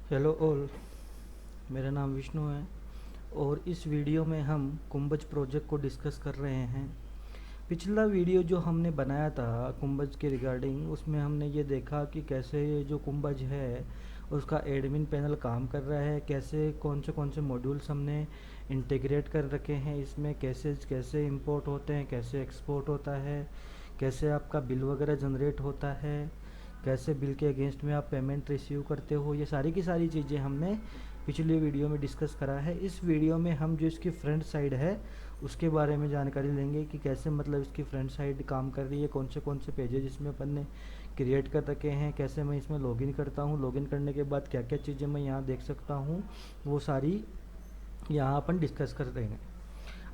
Hello all. मेरा नाम विष्णु है और इस वीडियो में हम कुंभज प्रोजेक्ट को डिस्कस कर रहे हैं। पिछला वीडियो जो हमने बनाया था कुंभज के रिगार्डिंग, उसमें हमने ये देखा कि कैसे ये जो कुंभज है उसका एडमिन पैनल काम कर रहा है, कैसे कौन से मॉड्यूल्स हमने इंटीग्रेट कर रखे हैं, इसमें कैसे कैसे इंपोर्ट होते हैं, कैसे एक्सपोर्ट होता है, कैसे आपका बिल वगैरह जनरेट होता है, कैसे बिल के अगेंस्ट में आप पेमेंट रिसीव करते हो। ये सारी की सारी चीज़ें हमने पिछले वीडियो में डिस्कस करा है। इस वीडियो में हम जो इसकी फ्रंट साइड है उसके बारे में जानकारी लेंगे कि कैसे मतलब इसकी फ्रंट साइड काम कर रही है, कौन से पेजेज इसमें अपन ने क्रिएट कर रखे हैं, कैसे मैं इसमें लॉगिन करता हूँ, लॉगिन करने के बाद क्या क्या चीज़ें मैं यहाँ देख सकता हूँ, वो सारी यहाँ अपन डिस्कस कर रहे हैं।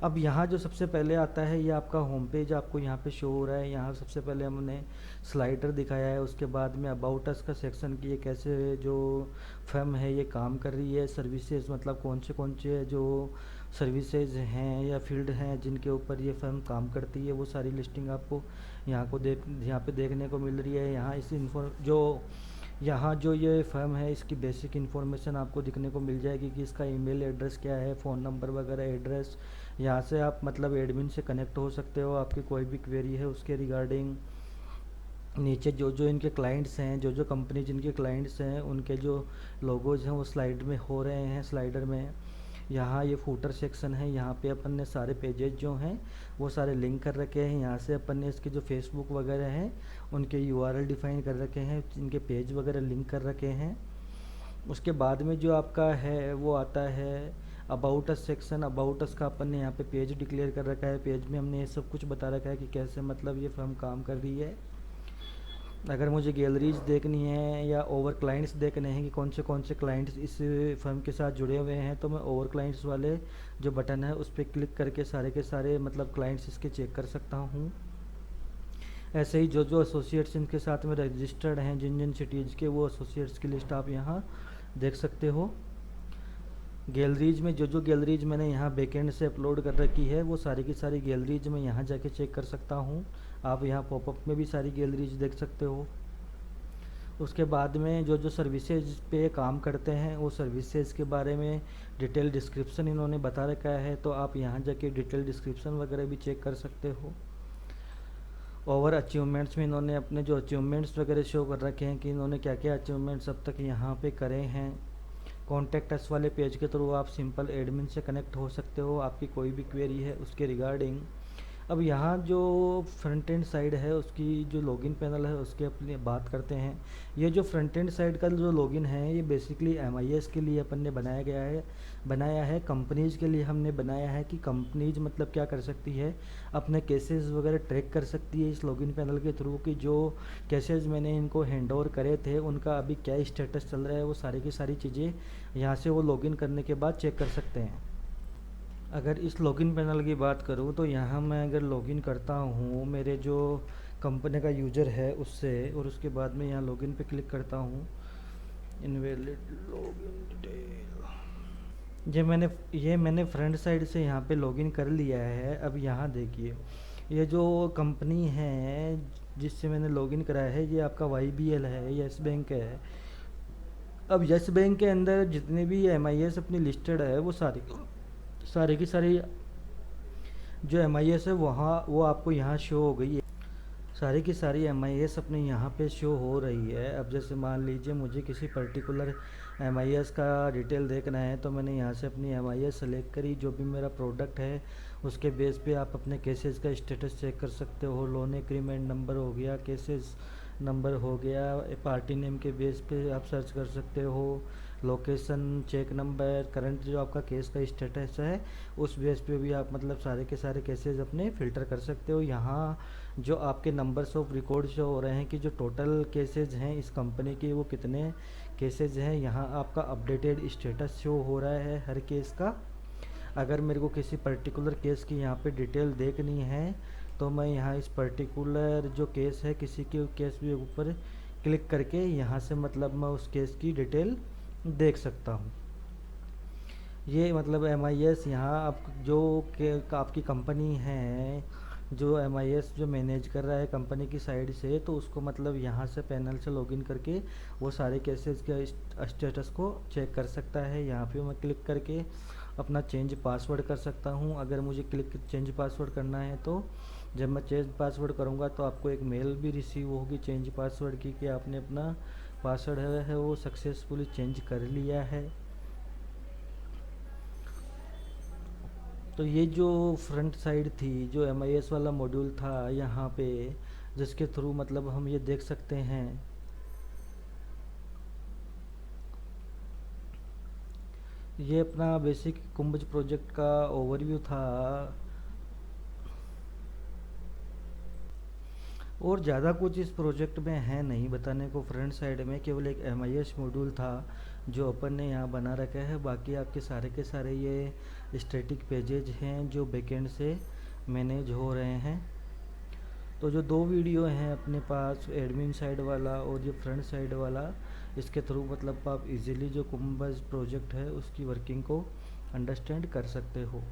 अब यहाँ जो सबसे पहले आता है ये आपका होम पेज आपको यहाँ पे शो हो रहा है। यहाँ सबसे पहले हमने स्लाइडर दिखाया है, उसके बाद में अबाउट अस का सेक्शन की ये कैसे जो फर्म है ये काम कर रही है, सर्विसेज मतलब कौन से जो सर्विसेज हैं या फील्ड हैं जिनके ऊपर ये फर्म काम करती है, वो सारी लिस्टिंग आपको यहाँ पे देखने को मिल रही है। यहाँ जो ये फर्म है इसकी बेसिक इन्फॉर्मेशन आपको दिखने को मिल जाएगी कि इसका ईमेल एड्रेस क्या है, फ़ोन नंबर वगैरह एड्रेस। यहाँ से आप मतलब एडमिन से कनेक्ट हो सकते हो, आपकी कोई भी क्वेरी है उसके रिगार्डिंग। नीचे जो जो इनके क्लाइंट्स हैं, जो जो कंपनी जिनके क्लाइंट्स हैं, उनके जो लोगोज हैं वो स्लाइड में हो रहे हैं स्लाइडर में। यहाँ ये फूटर सेक्शन है, यहाँ पे अपन ने सारे पेजेज जो हैं वो सारे लिंक कर रखे हैं। यहाँ से अपन ने इसके जो फेसबुक वगैरह हैं उनके यूआरएल डिफाइन कर रखे हैं, इनके पेज वगैरह लिंक कर रखे हैं। उसके बाद में जो आपका है वो आता है about us section. About us का अपन ने यहाँ पे पेज डिक्लेयर कर रखा है, पेज में हमने ये सब कुछ बता रखा है कि कैसे मतलब ये फर्म काम कर रही है। अगर मुझे गैलरीज देखनी है या ओवर क्लाइंट्स देखने हैं कि कौन से क्लाइंट्स इस फर्म के साथ जुड़े हुए हैं, तो मैं ओवर क्लाइंट्स वाले जो बटन है उस पर क्लिक करके सारे के सारे मतलब क्लाइंट्स इसके चेक कर सकता हूँ। ऐसे ही जो जो एसोसिएट्स इनके साथ में रजिस्टर्ड हैं, जिन जिन सिटीज़ के, वो एसोसिएट्स की लिस्ट आप यहाँ देख सकते हो। गैलरीज में जो जो गैलरीज मैंने यहाँ बैकएंड से अपलोड कर रखी है वो सारी की सारी गैलरीज मैं यहाँ जाके चेक कर सकता हूँ। आप यहाँ पॉपअप में भी सारी गैलरीज देख सकते हो। उसके बाद में जो जो सर्विसेज पे काम करते हैं वो सर्विसेज के बारे में डिटेल डिस्क्रिप्शन इन्होंने बता रखा है, तो आप यहाँ जाके डिटेल डिस्क्रिप्शन वगैरह भी चेक कर सकते हो। ओवर अचीवमेंट्स में इन्होंने अपने जो अचीवमेंट्स वगैरह शो कर रखे हैं कि इन्होंने क्या क्या अचीवमेंट्स अब तक यहाँ पे करे हैं। कॉन्टैक्ट अस वाले पेज के थ्रू आप सिंपल एडमिन से कनेक्ट हो सकते हो, आपकी कोई भी क्वेरी है उसके रिगार्डिंग। अब यहाँ जो फ्रंट एंड साइड है उसकी जो लॉगिन पैनल है उसके अपनी बात करते हैं। ये जो फ्रंट एंड साइड का जो लॉगिन है ये बेसिकली एमआईएस के लिए अपन ने बनाया है कंपनीज़ के लिए हमने बनाया है कि कंपनीज मतलब क्या कर सकती है, अपने केसेस वगैरह ट्रैक कर सकती है इस लॉगिन पैनल के थ्रू कि जो केसेस मैंने इनको हैंड ओवर करे थे उनका अभी क्या स्टेटस चल रहा है, वो सारी की सारी चीज़ें यहाँ से वो लॉगिन करने के बाद चेक कर सकते हैं। अगर इस लॉगिन पैनल की बात करूँ तो यहाँ मैं अगर लॉगिन करता हूँ मेरे जो कंपनी का यूज़र है उससे, और उसके बाद में यहाँ लॉगिन पे क्लिक करता हूँ, इनवैलिड लॉगिन डिटेल, ये मैंने फ्रंट साइड से यहाँ पे लॉगिन कर लिया है। अब यहाँ देखिए ये जो कंपनी है जिससे मैंने लॉगिन कराया है ये आपका YBL है, यस बैंक है। अब यस बैंक के अंदर जितने भी एमआईएस अपनी लिस्टेड है वो सारे की सारी जो एमआईएस है वहाँ वो आपको यहाँ शो हो गई है। सारी की सारी एमआईएस अपने यहाँ पे शो हो रही है। अब जैसे मान लीजिए मुझे किसी पर्टिकुलर एमआईएस का डिटेल देखना है तो मैंने यहाँ से अपनी एमआईएस सेलेक्ट करी, जो भी मेरा प्रोडक्ट है उसके बेस पे आप अपने केसेस का स्टेटस चेक कर सकते हो। लोन एग्रीमेंट नंबर हो गया, केसेस नंबर हो गया, पार्टी नेम के बेस पे आप सर्च कर सकते हो, लोकेशन, चेक नंबर, करंट जो आपका केस का स्टेटस है उस बेस पे भी आप मतलब सारे के सारे केसेस अपने फ़िल्टर कर सकते हो। यहाँ जो आपके नंबर्स ऑफ रिकॉर्ड शो हो रहे हैं कि जो टोटल केसेज हैं इस कंपनी के वो कितने केसेज हैं, यहाँ आपका अपडेटेड स्टेटस शो हो रहा है हर केस का। अगर मेरे को किसी पर्टिकुलर केस की यहाँ पे डिटेल देखनी है तो मैं यहाँ इस पर्टिकुलर जो केस है किसी के केस के ऊपर क्लिक करके यहाँ से मतलब मैं उस केस की डिटेल देख सकता हूँ। ये मतलब एमआईएस यहाँ आप जो आपकी कंपनी है जो MIS जो मैनेज कर रहा है कंपनी की साइड से, तो उसको मतलब यहाँ से पैनल से लॉगिन करके वो सारे केसेस के स्टेटस को चेक कर सकता है। यहाँ पे मैं क्लिक करके अपना चेंज पासवर्ड कर सकता हूँ। अगर मुझे क्लिक चेंज पासवर्ड करना है तो जब मैं चेंज पासवर्ड करूँगा तो आपको एक मेल भी रिसीव होगी चेंज पासवर्ड की कि आपने अपना पासवर्ड है वो सक्सेसफुली चेंज कर लिया है। तो ये जो फ्रंट साइड थी, जो MIS वाला मॉड्यूल था यहाँ पे, जिसके थ्रू मतलब हम ये देख सकते हैं, ये अपना बेसिक कुंभज प्रोजेक्ट का ओवरव्यू था। और ज़्यादा कुछ इस प्रोजेक्ट में है नहीं बताने को। फ्रंट साइड में केवल एक MIS मॉड्यूल था जो अपन ने यहाँ बना रखा है। बाकी आपके सारे के सारे ये स्टैटिक पेजेज हैं जो बैकएंड से मैनेज हो रहे हैं। तो जो दो वीडियो हैं अपने पास, एडमिन साइड वाला और ये फ्रंट साइड वाला, इसके थ्रू मतलब आप इजीली जो कुंभज प्रोजेक्ट है उसकी वर्किंग को अंडरस्टैंड कर सकते हो।